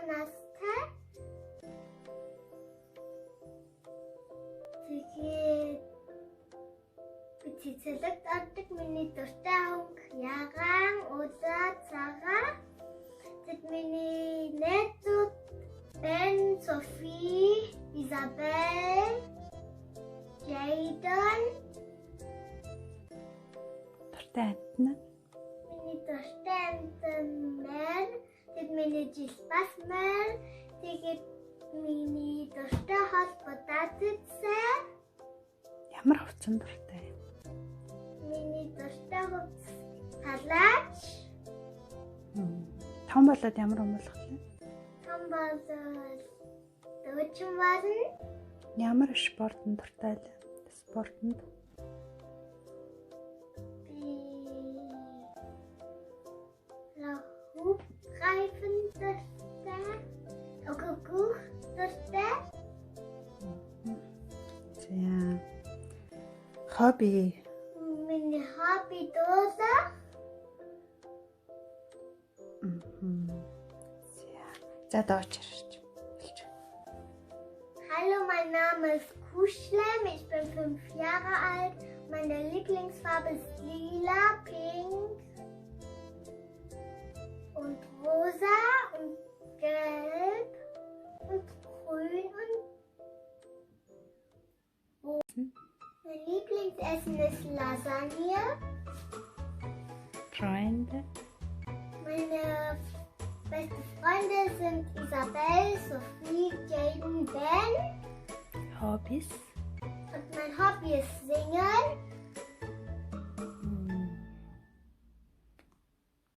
настай. Тэгээд цэцэлэгт ордог миний дуртай хөнгө Яган, Улаа, Цагаа. Тэд миний найзууд Ben, Sophie, Isabel, Jayden. Дуртай амтнаа. Миний дуртай амтнаа. Тэд миний жилбас мэр. Тэгээд миний дуртай холбогдсон. Ямар хувцас дуртай? Миний дуртай хувцас халаач. Том болоод ямар юм болох вэ? Том болоод дуучин болно. Ямар спортод дуртай вэ? Спортод Reifen dürste. Kuckuck dürste. За. Хобби. Миний хобби дууса. За дооч ирж. Hallo, mein Name ist Kuschlem, ich bin 5 Jahre alt. Meine Lieblingsfarbe ist lila, pink und rosa und gelb und grün und rot. Mein Lieblingsessen ist Lasagne. Freunde. Meine beste Freunde sind Isabel, Sophie, Jayden, Ben. Hobbys. Und mein Hobby ist Singen.